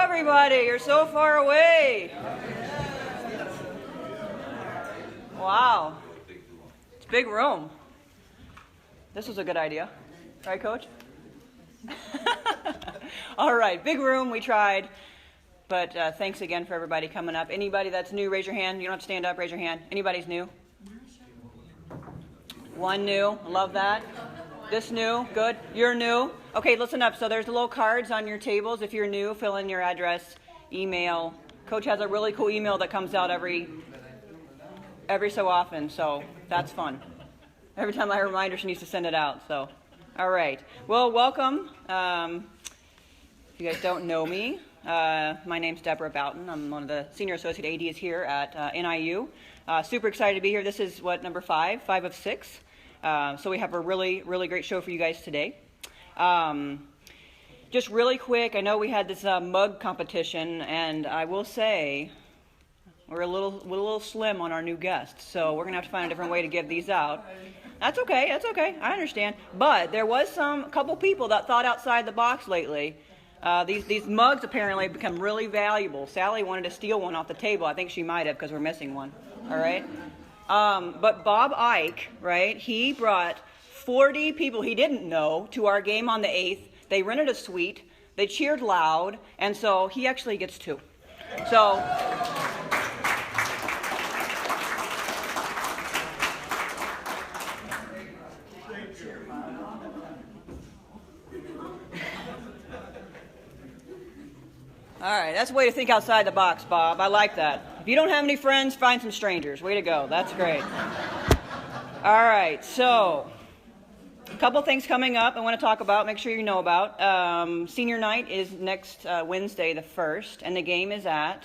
Everybody, you're so far away. Wow. It's a big room. This was a good idea. Right, Coach? All right, big room, we tried. But thanks again for everybody coming up. Anybody that's new, raise your hand. You don't have to stand up, raise your hand. Anybody's new? One new, love that. This new, good. You're new. Okay, listen up. So there's little cards on your tables. If you're new, fill in your address, email. Coach has a really cool email that comes out every so often, so that's fun. Every time I remind her, she needs to send it out. So, all right. Well, welcome. If you guys don't know me, my name's Deborah Boughton. I'm one of the senior associate ADs here at NIU. Super excited to be here. This is number 5 of 6. So we have a really, really great show for you guys today. Just really quick, I know we had this mug competition, and I will say we're a little slim on our new guests, so we're gonna have to find a different way to give these out. That's okay, I understand. But there was a couple people that thought outside the box lately. These mugs apparently have become really valuable. Sally wanted to steal one off the table. I think she might have because we're missing one. All right. But Bob Ike, right, he brought 40 people he didn't know to our game on the 8th. They rented a suite. They cheered loud. And so he actually gets 2. So... All right, that's a way to think outside the box, Bob. I like that. If you don't have any friends, find some strangers. Way to go. That's great. All right, so a couple things coming up I want to talk about, make sure you know about. Senior night is next Wednesday, the 1st, and the game is at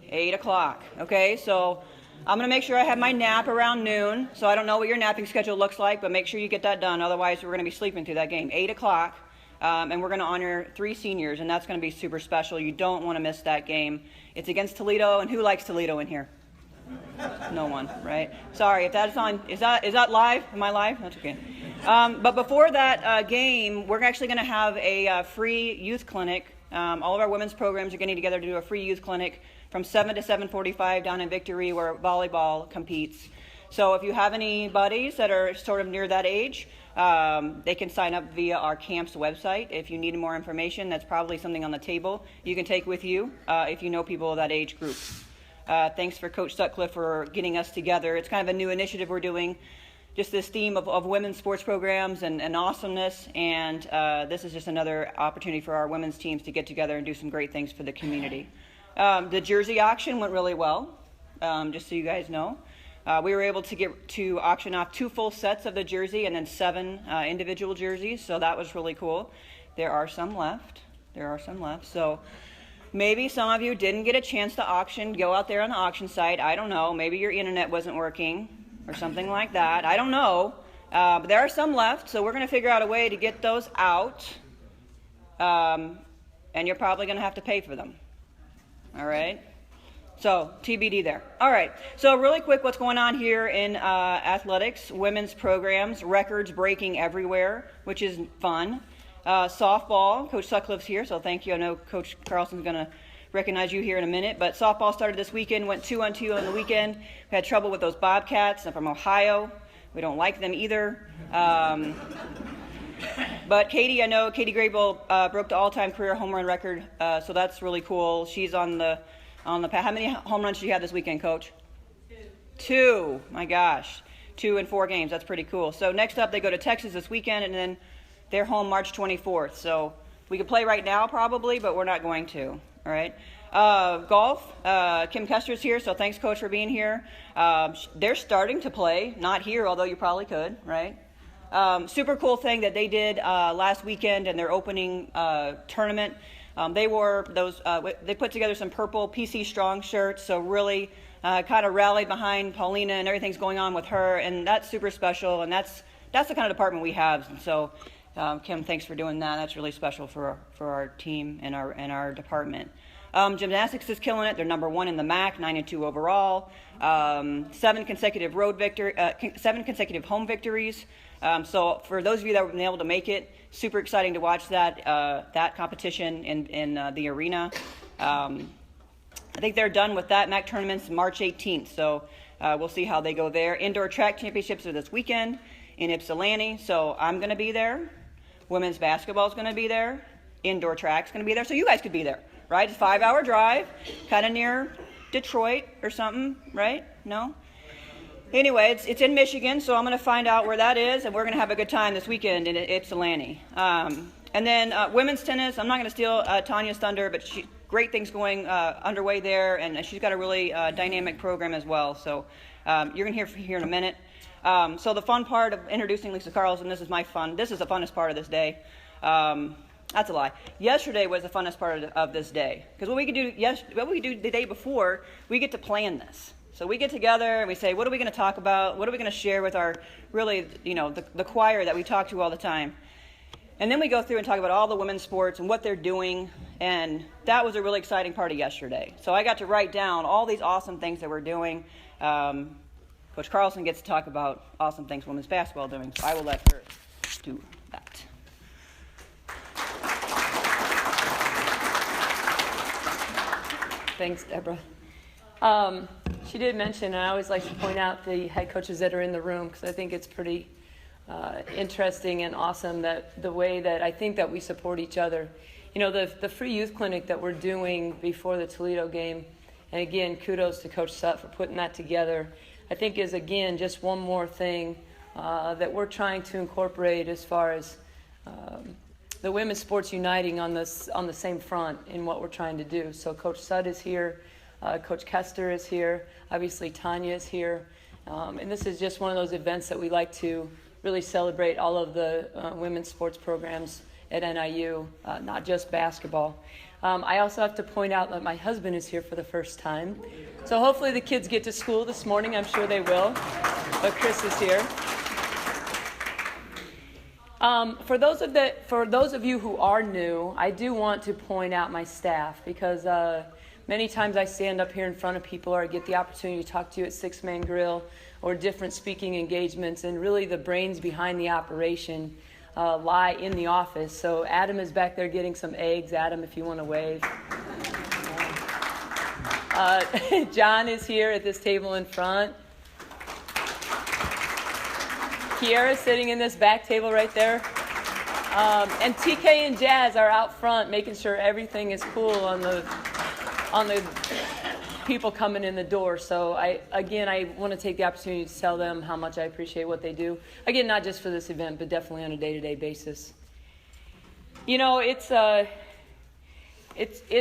8 o'clock. Okay, so I'm going to make sure I have my nap around noon. So I don't know what your napping schedule looks like, but make sure you get that done. Otherwise, we're going to be sleeping through that game. 8 o'clock. And we're going to honor 3 seniors, and that's going to be super special. You don't want to miss that game. It's against Toledo, and who likes Toledo in here? No one, right? Sorry, if that's on, is that live? Am I live? That's okay. But before that game, we're actually going to have a free youth clinic. All of our women's programs are getting together to do a free youth clinic from 7 to 7:45 down in Victory, where volleyball competes. So if you have any buddies that are sort of near that age, they can sign up via our camp's website. If you need more information, that's probably something on the table you can take with you if you know people of that age group. Thanks for Coach Sutcliffe for getting us together. It's kind of a new initiative we're doing, just this theme of women's sports programs and awesomeness, and this is just another opportunity for our women's teams to get together and do some great things for the community. The jersey auction went really well, just so you guys know. We were able to auction off 2 full sets of the jersey and then 7 individual jerseys, so that was really cool. There are some left. So maybe some of you didn't get a chance to auction. Go out there on the auction site. I don't know. Maybe your internet wasn't working or something like that. I don't know. But there are some left, so we're going to figure out a way to get those out. And you're probably going to have to pay for them. All right? So, TBD there. All right. So, really quick, what's going on here in athletics, women's programs, records breaking everywhere, which is fun. Softball, Coach Sutcliffe's here, so thank you. I know Coach Carlsen's going to recognize you here in a minute. But softball started this weekend, went 2-on-2 on the weekend. We had trouble with those Bobcats from Ohio. We don't like them either. But Katie, I know Katie Grable broke the all-time career home run record, so that's really cool. She's on the path. How many home runs did you have this weekend, Coach? 2. My gosh. 2 in 4 games. That's pretty cool. So next up, they go to Texas this weekend, and then they're home March 24th. So we could play right now probably, but we're not going to. All right. Golf. Kim Kester's here, so thanks, Coach, for being here. They're starting to play. Not here, although you probably could, right? Super cool thing that they did last weekend in their opening tournament. They wore those. They put together some purple PC Strong shirts, so really kind of rallied behind Paulina and everything's going on with her, and that's super special. And that's the kind of department we have. And so, Kim, thanks for doing that. That's really special for our team and our department. Gymnastics is killing it. They're number 1 in the MAC, 9-2 overall. 7 consecutive home victories. So for those of you that were able to make it, super exciting to watch that competition in the arena. I think they're done with that MAC tournaments March 18th. So we'll see how they go there. Indoor track championships are this weekend in Ypsilanti. So I'm going to be there. Women's basketball is going to be there. Indoor track's going to be there. So you guys could be there, right? It's a 5-hour drive, kind of near Detroit or something, right? No? Anyway, it's in Michigan, so I'm going to find out where that is, and we're going to have a good time this weekend in Ypsilanti. And then women's tennis, I'm not going to steal Tanya's thunder, but great things going underway there, and she's got a really dynamic program as well. So you're going to hear in a minute. So the fun part of introducing Lisa Carlsen, this is the funnest part of this day. That's a lie. Yesterday was the funnest part of this day, because what we do the day before, we get to plan this. So we get together and we say, what are we going to talk about? What are we going to share with our the choir that we talk to all the time? And then we go through and talk about all the women's sports and what they're doing, and that was a really exciting part of yesterday. So I got to write down all these awesome things that we're doing. Coach Carlsen gets to talk about awesome things women's basketball doing, so I will let her do that. Thanks, Deborah. She did mention, and I always like to point out the head coaches that are in the room, because I think it's pretty interesting and awesome that the way that I think that we support each other. You know, the free youth clinic that we're doing before the Toledo game, and again, kudos to Coach Sutt for putting that together, I think is, again, just one more thing that we're trying to incorporate as far as the women's sports uniting on the same front in what we're trying to do. So Coach Sutt is here, Coach Kester is here, obviously Tanya is here, and this is just one of those events that we like to really celebrate all of the women's sports programs at NIU, not just basketball. I also have to point out that my husband is here for the first time. So hopefully the kids get to school this morning. I'm sure they will. But Chris is here. For those of you who are new, I do want to point out my staff, because many times I stand up here in front of people, or I get the opportunity to talk to you at Six Man Grill or different speaking engagements, and really the brains behind the operation lie in the office. So Adam is back there getting some eggs. Adam, if you want to wave. John is here at this table in front. Kiara's sitting in this back table right there. And TK and Jazz are out front making sure everything is cool on the people coming in the door. So I want to take the opportunity to tell them how much I appreciate what they do. Again, not just for this event, but definitely on a day-to-day basis. You know, it's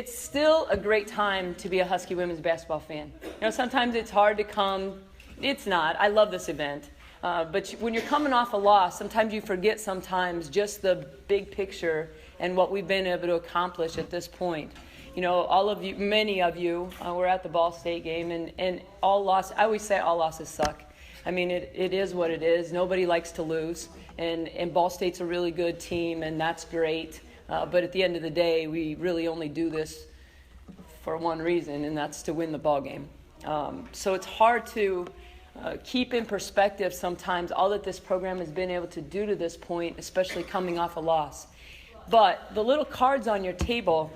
still a great time to be a Husky women's basketball fan. You know, sometimes it's hard to come. It's not. I love this event. But when you're coming off a loss, sometimes you forget just the big picture and what we've been able to accomplish at this point. You know, all of you, many of you, were at the Ball State game, and all losses, I always say all losses suck. I mean, it is what it is. Nobody likes to lose, and Ball State's a really good team, and that's great. But at the end of the day, we really only do this for one reason, and that's to win the ball game. So it's hard to keep in perspective sometimes all that this program has been able to do to this point, especially coming off a loss. But the little cards on your table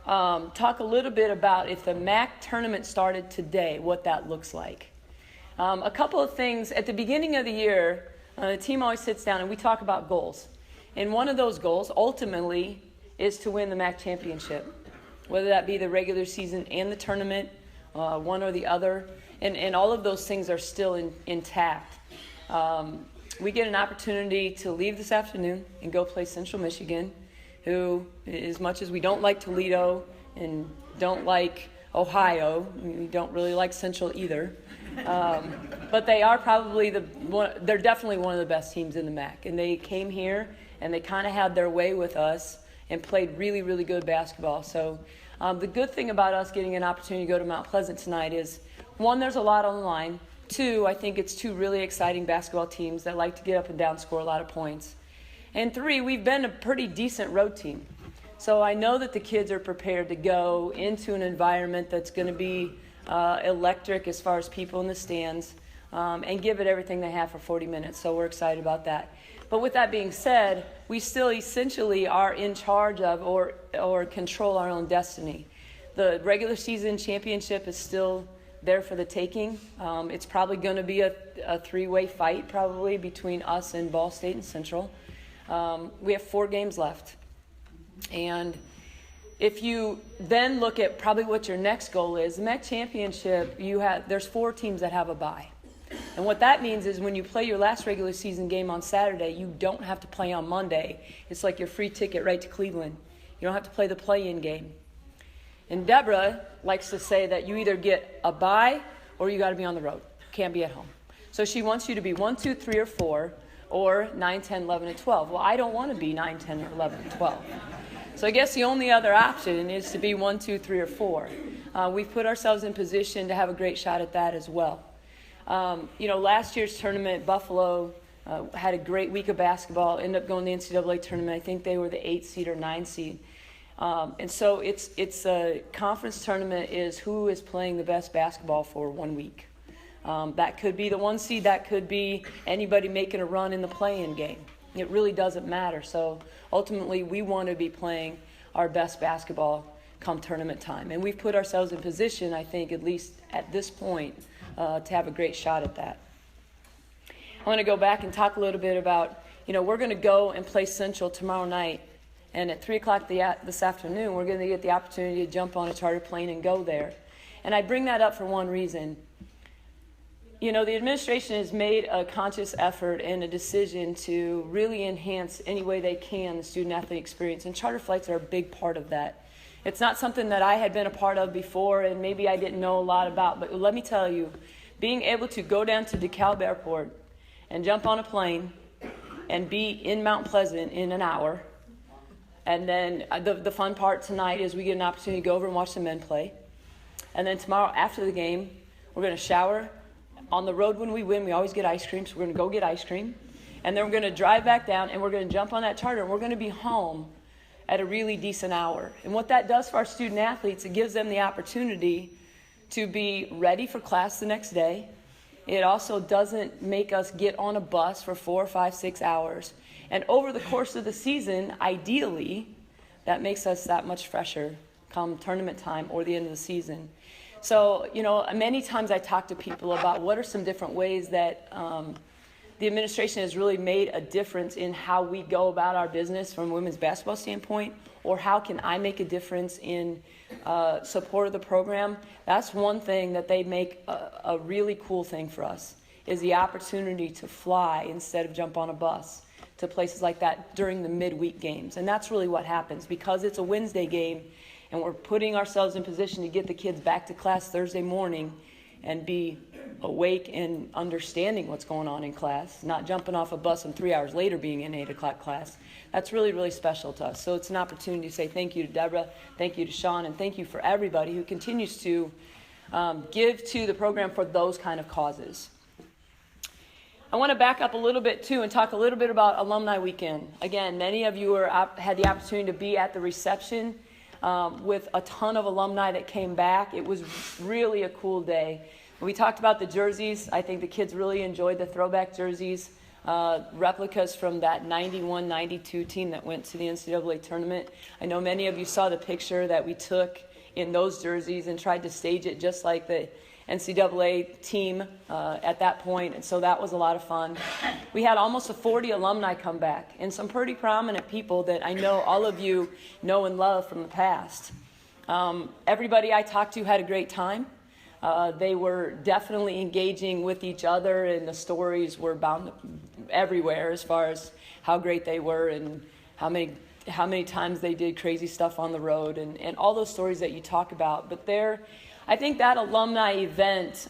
talk a little bit about if the MAC tournament started today, what that looks like. A couple of things. At the beginning of the year, the team always sits down and we talk about goals. And one of those goals, ultimately, is to win the MAC championship, whether that be the regular season and the tournament, one or the other. And all of those things are still intact. We get an opportunity to leave this afternoon and go play Central Michigan, who, as much as we don't like Toledo and don't like Ohio, we don't really like Central either, but they are they're definitely one of the best teams in the MAC. And they came here and they kind of had their way with us and played really, really good basketball. So the good thing about us getting an opportunity to go to Mount Pleasant tonight is, one, there's a lot on the line. Two, I think it's two really exciting basketball teams that like to get up and down, score a lot of points. And three, we've been a pretty decent road team. So I know that the kids are prepared to go into an environment that's going to be electric as far as people in the stands, and give it everything they have for 40 minutes. So we're excited about that. But with that being said, we still essentially are in charge of or control our own destiny. The regular season championship is still there for the taking. It's probably going to be a three-way fight probably between us and Ball State and Central. We have 4 games left. And if you then look at probably what your next goal is, the MAC championship, there's 4 teams that have a bye. And what that means is when you play your last regular season game on Saturday, you don't have to play on Monday. It's like your free ticket right to Cleveland. You don't have to play the play-in game. And Deborah likes to say that you either get a bye or you got to be on the road. Can't be at home. So she wants you to be 1, 2, 3, or 4, or 9, 10, 11, and 12. Well, I don't want to be 9, 10, or 11, and 12. So I guess the only other option is to be 1, 2, 3, or 4. We've put ourselves in position to have a great shot at that as well. Last year's tournament, Buffalo had a great week of basketball, ended up going to the NCAA tournament. I think they were the 8 seed or 9 seed. And so it's a conference tournament is who is playing the best basketball for 1 week. That could be the 1 seed, that could be anybody making a run in the play-in game. It really doesn't matter. So ultimately, we want to be playing our best basketball come tournament time. And we've put ourselves in position, I think, at least at this point, to have a great shot at that. I want to go back and talk a little bit about, we're going to go and play Central tomorrow night. And at 3 o'clock this afternoon, we're going to get the opportunity to jump on a charter plane and go there. And I bring that up for one reason. The administration has made a conscious effort and a decision to really enhance any way they can the student-athlete experience, and charter flights are a big part of that. It's not something that I had been a part of before and maybe I didn't know a lot about, but let me tell you, being able to go down to DeKalb Airport and jump on a plane and be in Mount Pleasant in an hour, and then the fun part tonight is we get an opportunity to go over and watch the men play. And then tomorrow after the game, we're going to shower. On the road when we win, we always get ice cream, so we're going to go get ice cream. And then we're going to drive back down, and we're going to jump on that charter, and we're going to be home at a really decent hour. And what that does for our student athletes, it gives them the opportunity to be ready for class the next day. It also doesn't make us get on a bus for 4, 5, 6 hours. And over the course of the season, ideally, that makes us that much fresher come tournament time or the end of the season. So, many times I talk to people about what are some different ways that the administration has really made a difference in how we go about our business from a women's basketball standpoint, or how can I make a difference in support of the program. That's one thing that they make a really cool thing for us, is the opportunity to fly instead of jump on a bus to places like that during the midweek games. And that's really what happens, because it's a Wednesday game and we're putting ourselves in position to get the kids back to class Thursday morning and be awake and understanding what's going on in class, not jumping off a bus and 3 hours later being in 8 o'clock class. That's really, really special to us. So it's an opportunity to say thank you to Deborah, thank you to Sean, and thank you for everybody who continues to give to the program for those kind of causes. I want to back up a little bit, too, and talk a little bit about Alumni Weekend. Again, many of you had the opportunity to be at the reception with a ton of alumni that came back. It was really a cool day. We talked about the jerseys. I think the kids really enjoyed the throwback jerseys, replicas from that 91-92 team that went to the NCAA tournament. I know many of you saw the picture that we took in those jerseys and tried to stage it just like the NCAA team at that point, and so that was a lot of fun. We had almost 40 alumni come back, and some pretty prominent people that I know all of you know and love from the past. Everybody I talked to had a great time. They were definitely engaging with each other, and the stories were bound everywhere as far as how great they were and how many times they did crazy stuff on the road, and all those stories that you talk about. But I think that alumni event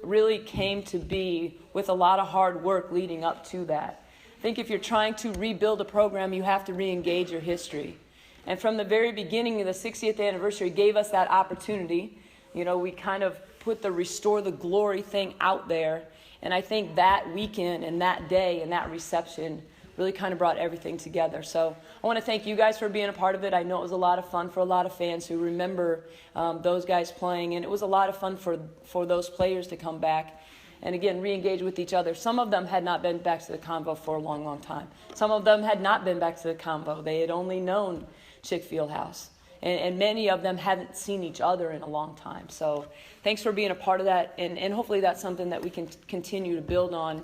really came to be with a lot of hard work leading up to that. I think if you're trying to rebuild a program, you have to re-engage your history. And from the very beginning of the 60th anniversary gave us that opportunity. We kind of put the Restore the Glory thing out there. And I think that weekend and that day and that reception really kind of brought everything together. So I want to thank you guys for being a part of it. I know it was a lot of fun for a lot of fans who remember those guys playing, and it was a lot of fun for those players to come back and again, re-engage with each other. Some of them had not been back to the Convo for a long, long time. Some of them had not been back to the Convo. They had only known Chick Fieldhouse. And many of them hadn't seen each other in a long time. So thanks for being a part of that. And hopefully that's something that we can continue to build on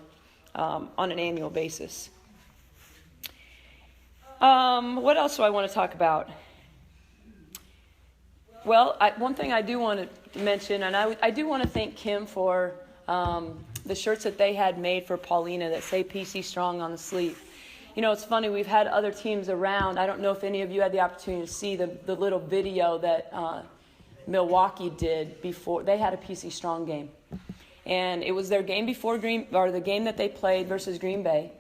an annual basis. What else do I want to talk about? Well, one thing I do want to mention, and I do want to thank Kim for the shirts that they had made for Paulina that say PC Strong on the sleeve. You know, it's funny, we've had other teams around. I don't know if any of you had the opportunity to see the little video that Milwaukee did before. They had a PC Strong game. And it was their game before the game that they played versus Green Bay.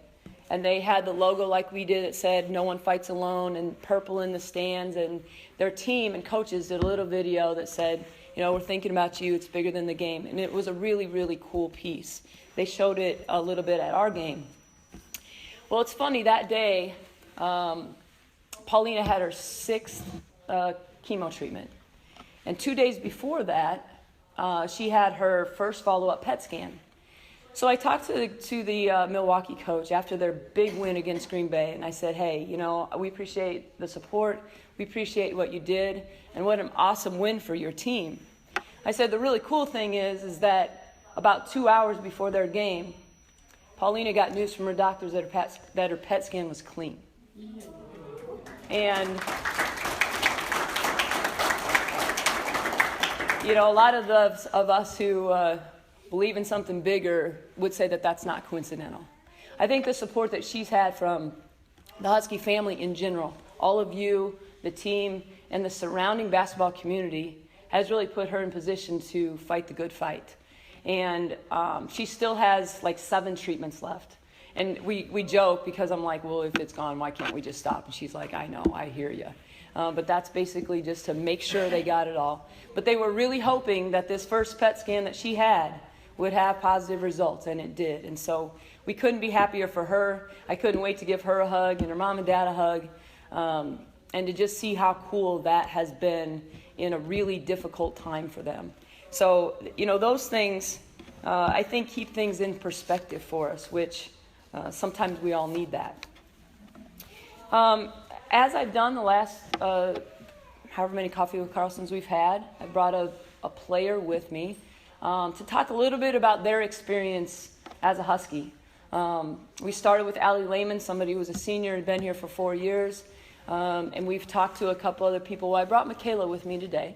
And they had the logo like we did that said, "No one fights alone," and purple in the stands. And their team and coaches did a little video that said, you know, "We're thinking about you. It's bigger than the game." And it was a really, really cool piece. They showed it a little bit at our game. Well, it's funny, that day, Paulina had her 6th chemo treatment. And 2 days before that, she had her first follow-up PET scan. So I talked to the Milwaukee coach after their big win against Green Bay, and I said, "Hey, you know, we appreciate the support. We appreciate what you did, and what an awesome win for your team." I said, "The really cool thing is that about 2 hours before their game, Paulina got news from her doctors that her PET scan was clean." And, you know, a lot of us who believe in something bigger would say that that's not coincidental. I think the support that she's had from the Husky family in general, all of you, the team, and the surrounding basketball community, has really put her in position to fight the good fight. And she still has like 7 treatments left. And we joke because I'm like, "Well, if it's gone, why can't we just stop?" And she's like, "I know, I hear you." But that's basically just to make sure they got it all. But they were really hoping that this first PET scan that she had would have positive results, and it did. And so we couldn't be happier for her. I couldn't wait to give her a hug and her mom and dad a hug, and to just see how cool that has been in a really difficult time for them. So, you know, those things, I think, keep things in perspective for us, which sometimes we all need that. As I've done the last however many Coffee with Carlsons we've had, I brought a player with me to talk a little bit about their experience as a Husky. We started with Allie Lehman, somebody who was a senior and been here for 4 years, and we've talked to a couple other people. Well, I brought Mikayla with me today.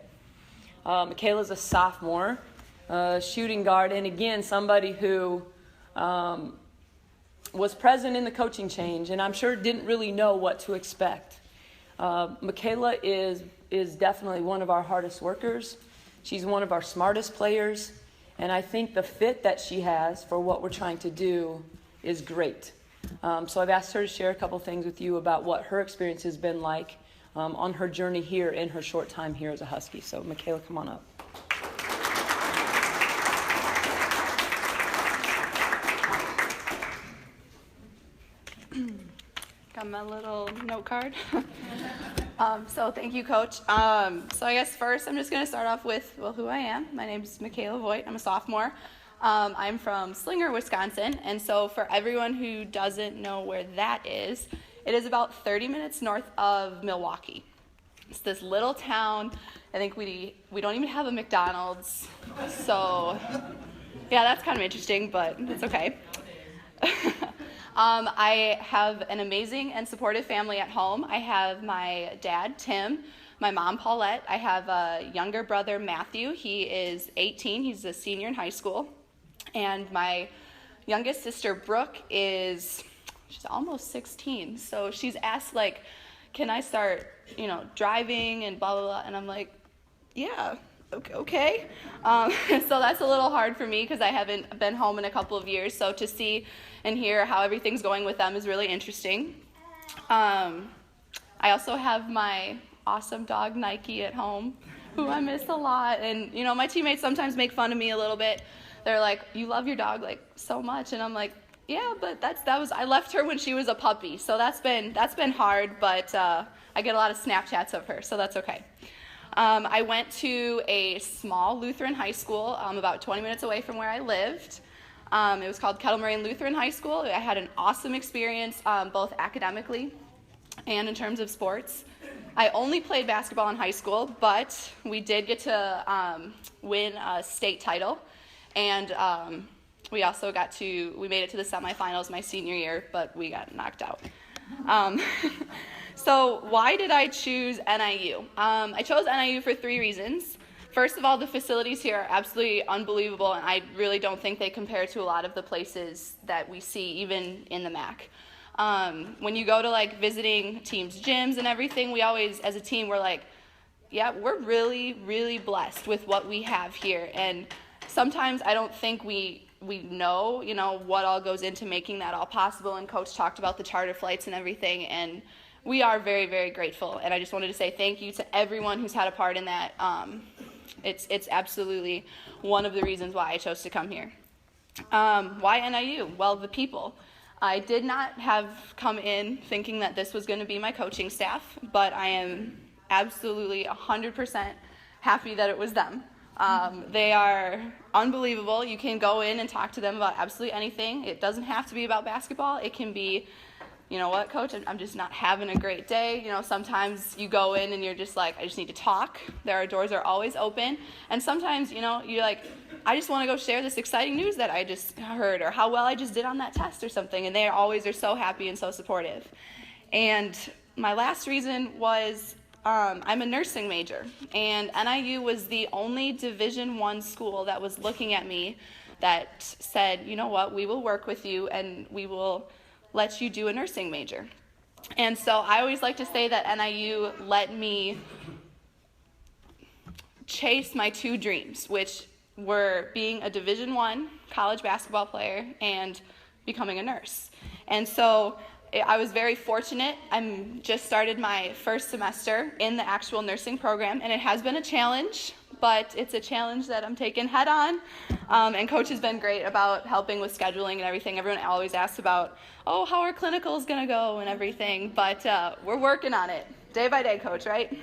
Mikayla's a sophomore, shooting guard, and again, somebody who was present in the coaching change, and I'm sure didn't really know what to expect. Mikayla is definitely one of our hardest workers. She's one of our smartest players, and I think the fit that she has for what we're trying to do is great. So I've asked her to share a couple things with you about what her experience has been like on her journey here in her short time here as a Husky. So Mikayla, come on up. Got my little note card. So thank you, Coach. So I guess first I'm just going to start off with, well, who I am. My name is Mikayla Voigt. I'm a sophomore. I'm from Slinger, Wisconsin. And so for everyone who doesn't know where that is, it is about 30 minutes north of Milwaukee. It's this little town. I think we don't even have a McDonald's. So yeah, that's kind of interesting, but it's okay. I have an amazing and supportive family at home. I have my dad, Tim, my mom, Paulette. I have a younger brother, Matthew. He is 18. He's a senior in high school. And my youngest sister, Brooke, she's almost 16. So she's asked, like, can I start, driving and blah, blah, blah. And I'm like, yeah, okay. So that's a little hard for me because I haven't been home in a couple of years. So to see and hear how everything's going with them is really interesting. I also have my awesome dog, Nike, at home, who I miss a lot. And, my teammates sometimes make fun of me a little bit. They're like, you love your dog, like, so much. And I'm like, Yeah, but I left her when she was a puppy, so that's been hard, but I get a lot of Snapchats of her, so that's okay. I went to a small Lutheran high school about 20 minutes away from where I lived. It was called Kettle Moraine Lutheran High School. I had an awesome experience, both academically and in terms of sports. I only played basketball in high school, but we did get to win a state title, and we also we made it to the semifinals my senior year, but we got knocked out. So why did I choose NIU? I chose NIU for 3 reasons. First of all, the facilities here are absolutely unbelievable, and I really don't think they compare to a lot of the places that we see even in the MAC. When you go to like visiting teams' gyms and everything, we always, as a team, we're like, yeah, we're really, really blessed with what we have here. And sometimes I don't think we know, what all goes into making that all possible. And Coach talked about the charter flights and everything, and we are very, very grateful. And I just wanted to say thank you to everyone who's had a part in that. It's absolutely one of the reasons why I chose to come here. Why NIU? Well, the people. I did not have come in thinking that this was going to be my coaching staff, but I am absolutely 100% happy that it was them. They are unbelievable. You can go in and talk to them about absolutely anything. It doesn't have to be about basketball. It can be, you know what, Coach, I'm just not having a great day. Sometimes you go in and you're just like, I just need to talk. Their doors are always open. And sometimes, you're like, I just want to go share this exciting news that I just heard, or how well I just did on that test or something. And they always are so happy and so supportive. And my last reason was I'm a nursing major. And NIU was the only Division I school that was looking at me that said, you know what, we will work with you and we will let you do a nursing major. And so I always like to say that NIU let me chase my 2 dreams, which were being a Division I college basketball player and becoming a nurse. And so I was very fortunate. I just started my first semester in the actual nursing program, and it has been a challenge, but it's a challenge that I'm taking head on. And Coach has been great about helping with scheduling and everything. Everyone always asks about, how are clinicals going to go and everything, but we're working on it day by day, Coach, right?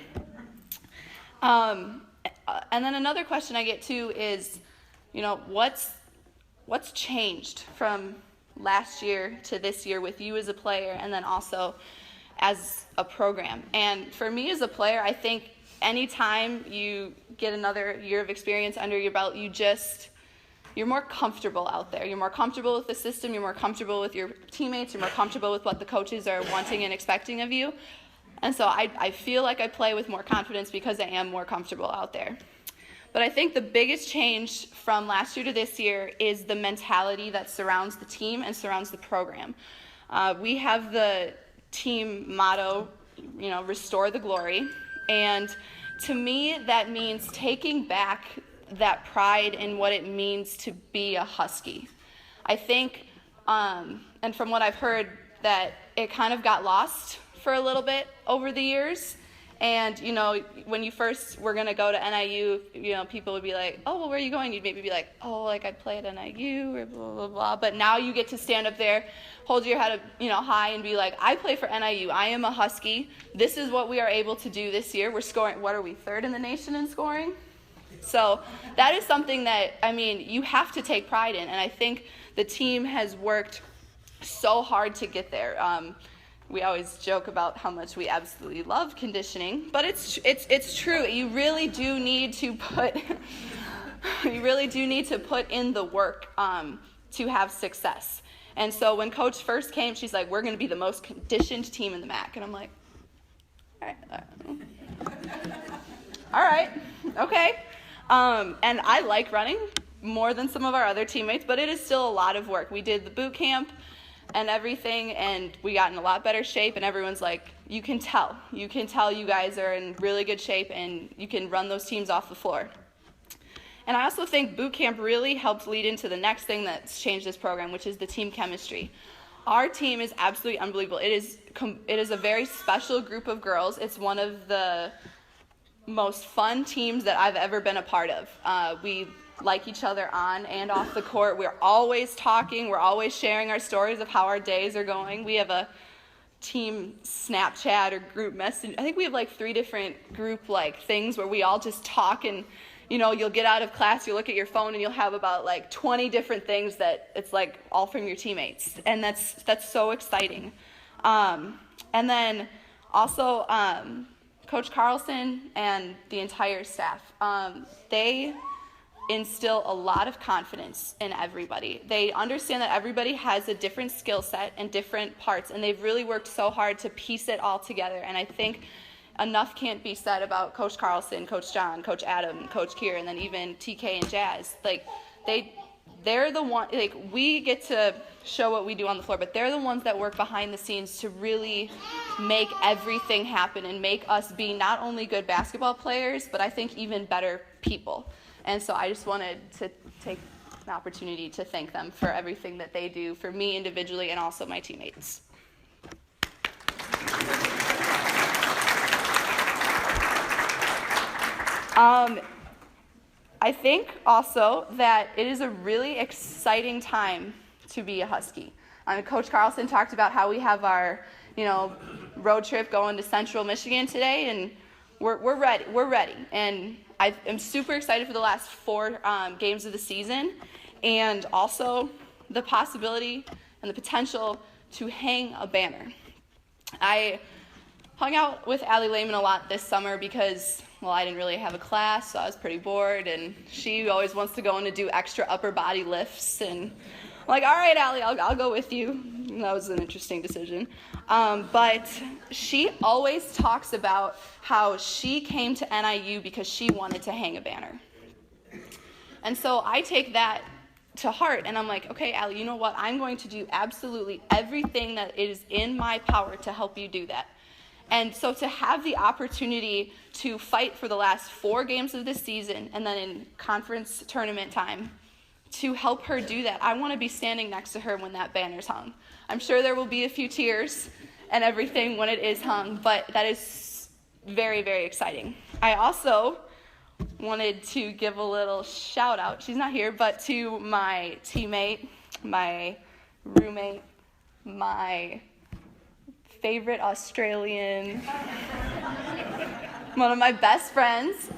And then another question I get too is, what's changed from last year to this year with you as a player and then also as a program? And for me as a player, I think anytime you get another year of experience under your belt, you're more comfortable out there. You're more comfortable with the system. You're more comfortable with your teammates. You're more comfortable with what the coaches are wanting and expecting of you. And so I feel like I play with more confidence because I am more comfortable out there. But I think the biggest change from last year to this year is the mentality that surrounds the team and surrounds the program. We have the team motto, restore the glory. And to me, that means taking back that pride in what it means to be a Husky. I think, and from what I've heard, that it kind of got lost for a little bit over the years. And, when you first were going to go to NIU, people would be like, oh, well, where are you going? You'd maybe be like, oh, like I'd play at NIU or blah, blah, blah. But now you get to stand up there, hold your head up, high and be like, I play for NIU. I am a Husky. This is what we are able to do this year. We're scoring, what are we, 3rd in the nation in scoring? So that is something that, you have to take pride in. And I think the team has worked so hard to get there. We always joke about how much we absolutely love conditioning, but it's true. You really do need to put in the work to have success. And so when Coach first came, she's like, we're going to be the most conditioned team in the MAC. And I'm like, all right, okay. And I like running more than some of our other teammates, but it is still a lot of work. We did the boot camp and everything, and we got in a lot better shape, and everyone's like, you can tell you guys are in really good shape, and you can run those teams off the floor. And I also think boot camp really helped lead into the next thing that's changed this program, which is the team chemistry. Our team is absolutely unbelievable. It is a very special group of girls. It's one of the most fun teams that I've ever been a part of. We like each other on and off the court. We're always talking. We're always sharing our stories of how our days are going. We have a team Snapchat or group message. I think we have like 3 different group like things where we all just talk, and you'll get out of class, you'll look at your phone, and you'll have about like 20 different things that it's like all from your teammates, and that's so exciting. And then also Coach Carlsen and the entire staff, they instill a lot of confidence in everybody. They understand that everybody has a different skill set and different parts, and they've really worked so hard to piece it all together. And I think enough can't be said about Coach Carlsen, Coach John, Coach Adam, Coach Kier, and then even TK and Jazz. Like, they're the one, like, we get to show what we do on the floor, but they're the ones that work behind the scenes to really make everything happen and make us be not only good basketball players, but I think even better people. And so I just wanted to take an opportunity to thank them for everything that they do for me individually and also my teammates. I think also that it is a really exciting time to be a Husky. Coach Carlsen talked about how we have our, road trip going to Central Michigan today, and we're ready. We're ready, and I am super excited for the last 4 games of the season, and also the possibility and the potential to hang a banner. I hung out with Allie Lehman a lot this summer because, I didn't really have a class, so I was pretty bored, and she always wants to go in to do extra upper body lifts, and I'm like, all right, Allie, I'll go with you. And that was an interesting decision. But she always talks about how she came to NIU because she wanted to hang a banner. And so I take that to heart, and I'm like, okay, Allie, you know what? I'm going to do absolutely everything that is in my power to help you do that. And so to have the opportunity to fight for the last 4 games of the season and then in conference tournament time to help her do that, I want to be standing next to her when that banner's hung. I'm sure there will be a few tears and everything when it is hung, but that is very, very exciting. I also wanted to give a little shout out, she's not here, but to my teammate, my roommate, my favorite Australian, one of my best friends,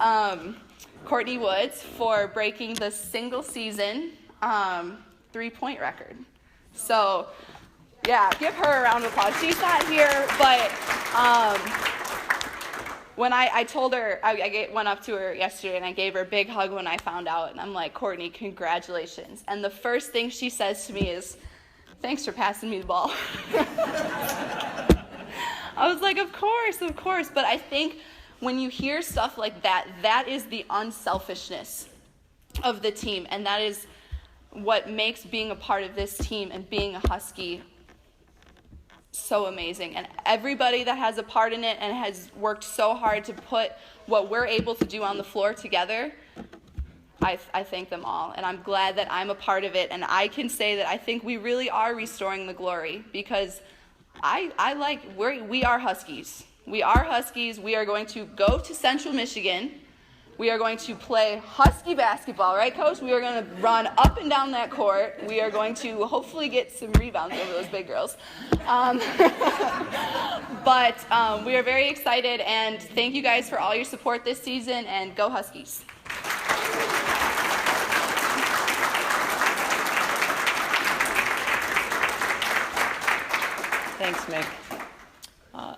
Courtney Woods, for breaking the single season 3-point record. So, yeah, give her a round of applause. She's not here, but when I told her, I went up to her yesterday and I gave her a big hug when I found out, and I'm like, Courtney, congratulations. And the first thing she says to me is, thanks for passing me the ball. I was like, of course. But I think when you hear stuff like that, that is the unselfishness of the team. And that is what makes being a part of this team and being a Husky so amazing. And everybody that has a part in it and has worked so hard to put what we're able to do on the floor together, I thank them all. And I'm glad that I'm a part of it. And I can say that I think we really are restoring the glory, because we are Huskies. We are Huskies. We are going to go to Central Michigan. We are going to play Husky basketball, right, Coach? We are going to run up and down that court. We are going to hopefully get some rebounds over those big girls. But we are very excited, and thank you guys for all your support this season, and go Huskies. Thanks, Mick.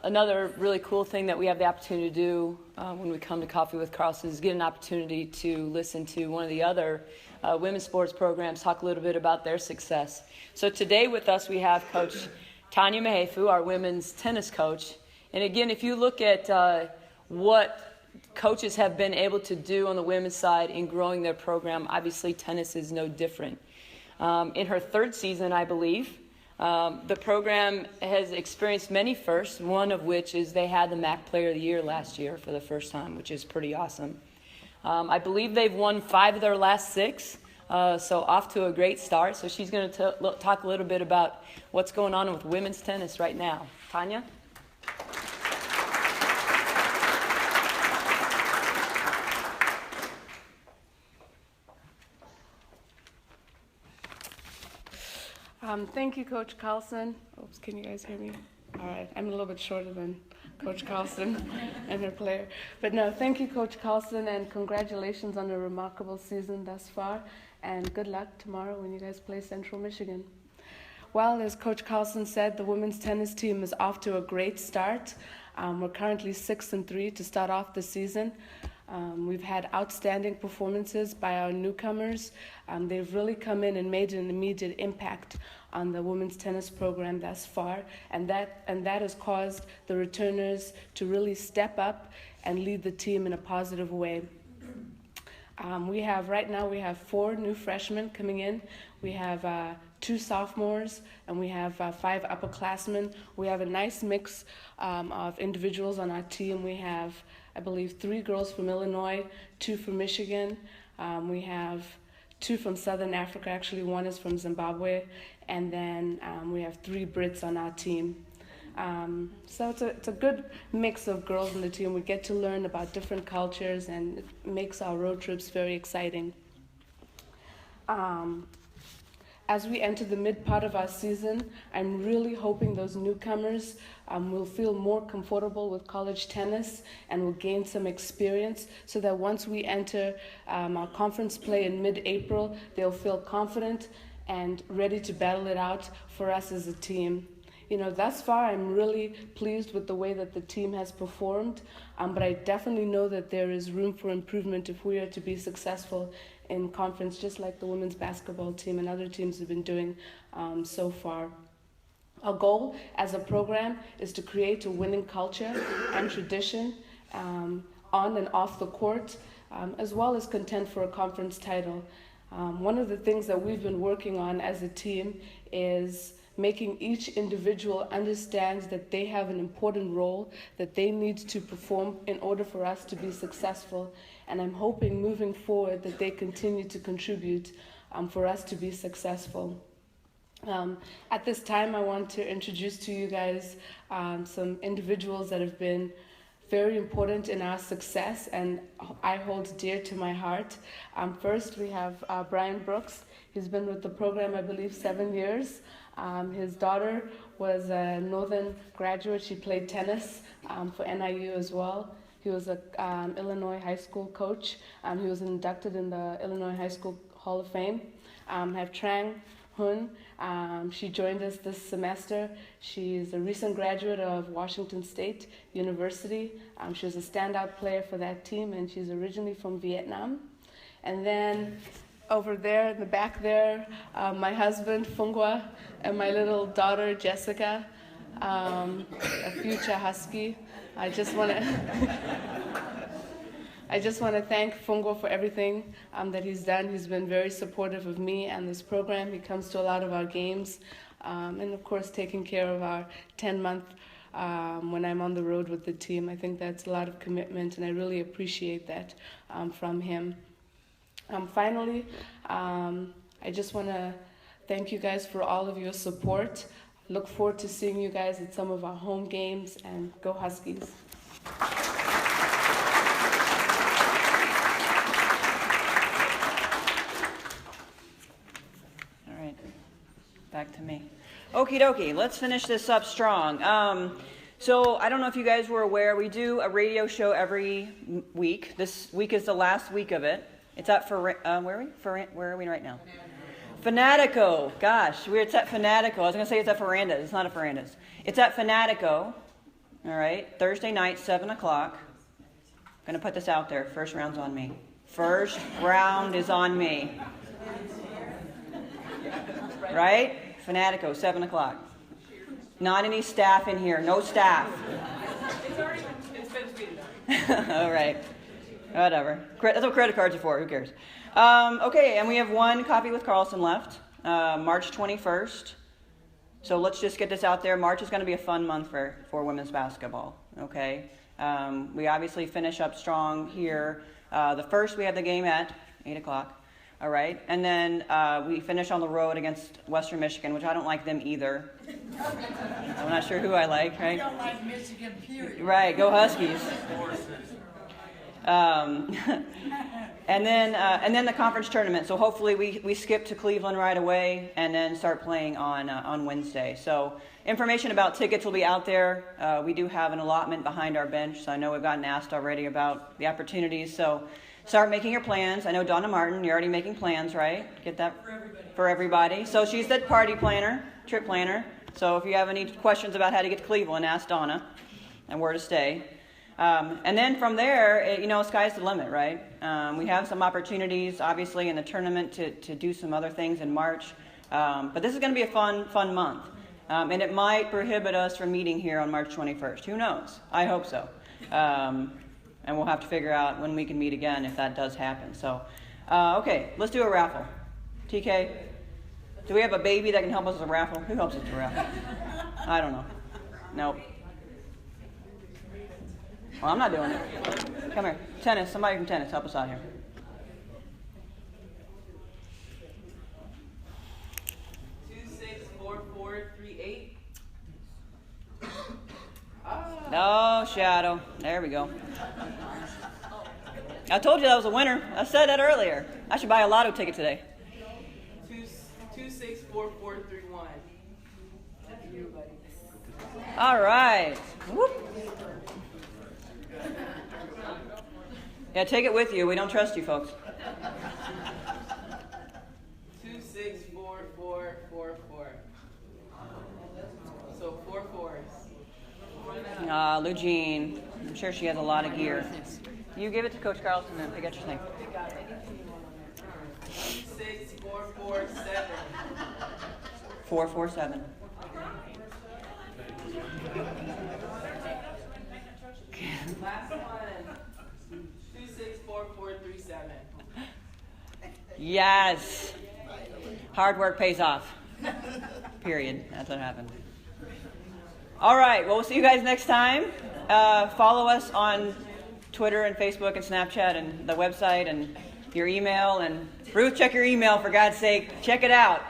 Another really cool thing that we have the opportunity to do when we come to Coffee with Carlsen is get an opportunity to listen to one of the other women's sports programs talk a little bit about their success. So today with us we have Coach Tanya Mahefu, our women's tennis coach. And again, if you look at what coaches have been able to do on the women's side in growing their program, obviously tennis is no different. In her 3rd season, I believe, the program has experienced many firsts, one of which is they had the MAC Player of the Year last year for the first time, which is pretty awesome. I believe they've won 5 of their last 6, so off to a great start. So she's going to talk a little bit about what's going on with women's tennis right now. Tanya? Thank you, Coach Carlsen. Oops, can you guys hear me? All right, I'm a little bit shorter than Coach Carlsen and her player. But no, thank you, Coach Carlsen, and congratulations on a remarkable season thus far. And good luck tomorrow when you guys play Central Michigan. Well, as Coach Carlsen said, the women's tennis team is off to a great start. We're currently 6-3 to start off the season. We've had outstanding performances by our newcomers. They've really come in and made an immediate impact on the women's tennis program thus far, and that has caused the returners to really step up and lead the team in a positive way. Right now we have 4 new freshmen coming in. We have 2 sophomores, and we have 5 upperclassmen. We have a nice mix of individuals on our team. We have, I believe, 3 girls from Illinois, 2 from Michigan. We have 2 from Southern Africa. Actually, 1 is from Zimbabwe. And then we have 3 Brits on our team. So it's a good mix of girls in the team. We get to learn about different cultures, and it makes our road trips very exciting. As we enter the mid part of our season, I'm really hoping those newcomers will feel more comfortable with college tennis and will gain some experience, so that once we enter our conference play in mid-April, they'll feel confident and ready to battle it out for us as a team. You know, thus far, I'm really pleased with the way that the team has performed, but I definitely know that there is room for improvement if we are to be successful in conference, just like the women's basketball team and other teams have been doing so far. Our goal as a program is to create a winning culture and tradition on and off the court, as well as contend for a conference title. One of the things that we've been working on as a team is making each individual understand that they have an important role that they need to perform in order for us to be successful. And I'm hoping moving forward that they continue to contribute for us to be successful. At this time, I want to introduce to you guys some individuals that have been very important in our success and I hold dear to my heart. First, we have Brian Brooks. He's been with the program, I believe, 7 years. His daughter was a Northern graduate. She played tennis for NIU as well. He was an Illinois high school coach. He was inducted in the Illinois High School Hall of Fame. I have Trang Hun. She joined us this semester. She's a recent graduate of Washington State University. She was a standout player for that team, and she's originally from Vietnam. And then over there in the back there, my husband, Fungwa, and my little daughter, Jessica, a future Husky. I just want to thank Fungwa for everything that he's done. He's been very supportive of me and this program. He comes to a lot of our games, and of course taking care of our 10-month when I'm on the road with the team. I think that's a lot of commitment, and I really appreciate that from him. Finally, I just want to thank you guys for all of your support. Look forward to seeing you guys at some of our home games, and go Huskies. All right, back to me. Okie dokie, let's finish this up strong. So I don't know if you guys were aware, we do a radio show every week. This week is the last week of it. It's at where are we right now? Fanatico. Gosh, it's at Fanatico. I was going to say it's at Ferranda's. It's not at Ferranda's. It's at Fanatico. All right, Thursday night, 7 o'clock. I'm going to put this out there. First round's on me. First round is on me. Right? Fanatico, 7 o'clock. Not any staff in here. No staff. It's been tweeted. All right. Whatever. That's what credit cards are for. Who cares? Okay, and we have one Coffee with Carlsen left, March 21st. So let's just get this out there. March is going to be a fun month for women's basketball. Okay. We obviously finish up strong here. The first we have the game at 8 o'clock. All right. And then we finish on the road against Western Michigan, which I don't like them either. I'm not sure who I like, right? I don't like Michigan, period. Right. Go Huskies. And then the conference tournament. So hopefully we skip to Cleveland right away and then start playing on Wednesday. So information about tickets will be out there. We do have an allotment behind our bench, so I know we've gotten asked already about the opportunities. So start making your plans. I know Donna Martin, you're already making plans, right? Get that for everybody. So she's the party planner, trip planner. So if you have any questions about how to get to Cleveland, ask Donna and where to stay. And then from there, sky's the limit, right? We have some opportunities, obviously, in the tournament to do some other things in March. But this is going to be a fun month. And it might prohibit us from meeting here on March 21st. Who knows? I hope so. And we'll have to figure out when we can meet again if that does happen. So, okay, let's do a raffle. TK, do we have a baby that can help us with a raffle? Who helps us with a raffle? I don't know. Nope. Well, I'm not doing it. Come here. Tennis. Somebody from tennis. Help us out here. No, Shadow. There we go. I told you that was a winner. I said that earlier. I should buy a lotto ticket today. 264431. All right. Whoop. Yeah, take it with you. We don't trust you, folks. 264444. So 4 4s. Lou Jean. I'm sure she has a lot of gear. You give it to Coach Carlsen and pick out your thing. 6447. 447. Last one. 264437. Yes. Hard work pays off. Period. That's what happened. All right. Well, we'll see you guys next time. Follow us on Twitter and Facebook and Snapchat and the website and your email. And Ruth, check your email for God's sake. Check it out.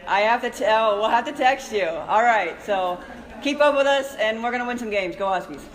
I have to tell. We'll have to text you. All right. So keep up with us, and we're going to win some games. Go Huskies.